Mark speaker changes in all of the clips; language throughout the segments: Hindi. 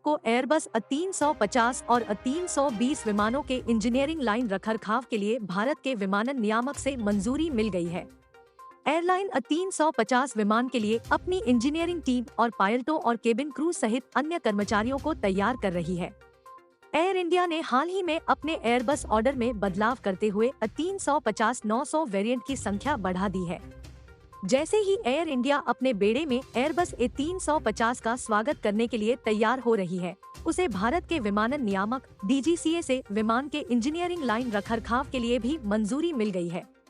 Speaker 1: को एयरबस A350 और A320 विमानों के इंजीनियरिंग लाइन रखरखाव के लिए भारत के विमानन नियामक से मंजूरी मिल गई है। एयरलाइन A350 विमान के लिए अपनी इंजीनियरिंग टीम और पायलटों और केबिन क्रू सहित अन्य कर्मचारियों को तैयार कर रही है। एयर इंडिया ने हाल ही में अपने एयरबस ऑर्डर में बदलाव करते हुए A350-900 वेरिएंट की संख्या बढ़ा दी है। जैसे ही एयर इंडिया अपने बेड़े में एयरबस A350 का स्वागत करने के लिए तैयार हो रही है, उसे भारत के विमानन नियामक DGCA से विमान के इंजीनियरिंग लाइन रखरखाव के लिए भी मंजूरी मिल गई है।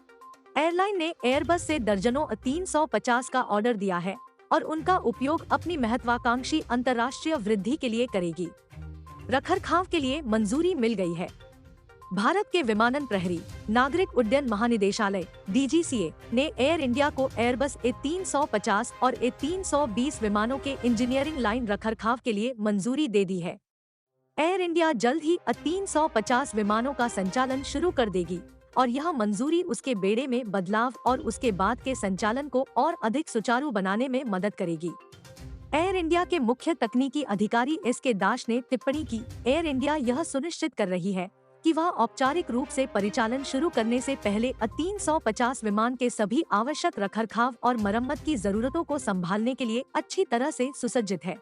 Speaker 1: एयरलाइन ने एयरबस से दर्जनों A350 का ऑर्डर दिया है और उनका उपयोग अपनी महत्वाकांक्षी अंतर्राष्ट्रीय वृद्धि के लिए करेगी। रखरखाव के लिए मंजूरी मिल गई है। भारत के विमानन प्रहरी नागरिक उड्डयन महानिदेशालय DGCA ने एयर इंडिया को एयरबस A350 और A320 विमानों के इंजीनियरिंग लाइन रखरखाव के लिए मंजूरी दे दी है। एयर इंडिया जल्द ही A350 विमानों का संचालन शुरू कर देगी और यह मंजूरी उसके बेड़े में बदलाव और उसके बाद के संचालन को और अधिक सुचारू बनाने में मदद करेगी। एयर इंडिया के मुख्य तकनीकी अधिकारी SK दास ने टिप्पणी की, एयर इंडिया यह सुनिश्चित कर रही है कि वह औपचारिक रूप से परिचालन शुरू करने से पहले A350 विमान के सभी आवश्यक रखरखाव और मरम्मत की जरूरतों को संभालने के लिए अच्छी तरह से सुसज्जित है।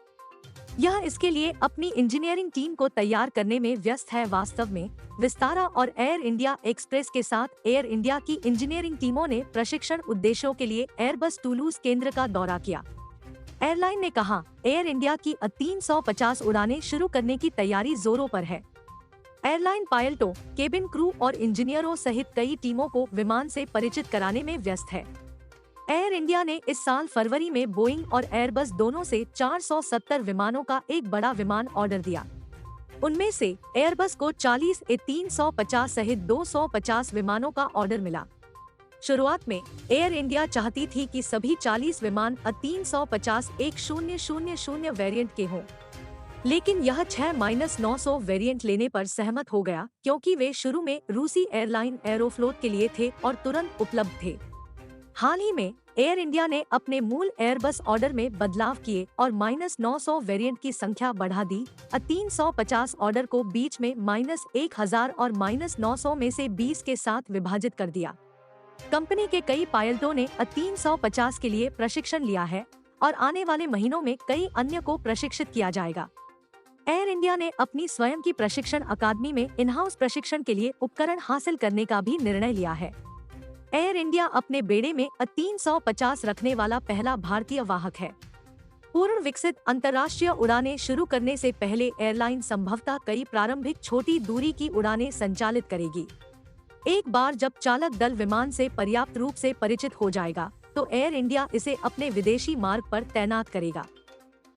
Speaker 1: यह इसके लिए अपनी इंजीनियरिंग टीम को तैयार करने में व्यस्त है। वास्तव में विस्तारा और एयर इंडिया एक्सप्रेस के साथ एयर इंडिया की इंजीनियरिंग टीमों ने प्रशिक्षण उद्देश्यों के लिए एयरबस टूलूज केंद्र का दौरा किया। एयरलाइन ने कहा, एयर इंडिया की A350 उड़ानें शुरू करने की तैयारी जोरों पर है। एयरलाइन पायलटों, केबिन क्रू और इंजीनियरों सहित कई टीमों को विमान से परिचित कराने में व्यस्त है। एयर इंडिया ने इस साल फरवरी में बोइंग और एयरबस दोनों से 470 विमानों का एक बड़ा विमान ऑर्डर दिया। उनमें से एयरबस को 40 A350 सहित 250 विमानों का ऑर्डर मिला। शुरुआत में एयर इंडिया चाहती थी कि सभी 40 विमान A350-1000 वेरिएंट के हों, लेकिन यह 6-900 वेरिएंट लेने पर सहमत हो गया क्योंकि वे शुरू में रूसी एयरलाइन एरोफ्लोट के लिए थे और तुरंत उपलब्ध थे। हाल ही में एयर इंडिया ने अपने मूल एयरबस ऑर्डर में बदलाव किए और -900 वेरिएंट की संख्या बढ़ा दी। A350 ऑर्डर को बीच में -1000 और -900 में से 20 के साथ विभाजित कर दिया। कंपनी के कई पायलटों ने A350 के लिए प्रशिक्षण लिया है और आने वाले महीनों में कई अन्य को प्रशिक्षित किया जाएगा। एयर इंडिया ने अपनी स्वयं की प्रशिक्षण अकादमी में इन-हाउस प्रशिक्षण के लिए उपकरण हासिल करने का भी निर्णय लिया है। एयर इंडिया अपने बेड़े में A350 रखने वाला पहला भारतीय वाहक है। पूर्ण विकसित अंतर्राष्ट्रीय उड़ानें शुरू करने से पहले एयरलाइन संभवतः कई प्रारंभिक छोटी दूरी की उड़ानें संचालित करेगी। एक बार जब चालक दल विमान से पर्याप्त रूप से परिचित हो जाएगा, तो एयर इंडिया इसे अपने विदेशी मार्ग पर तैनात करेगा।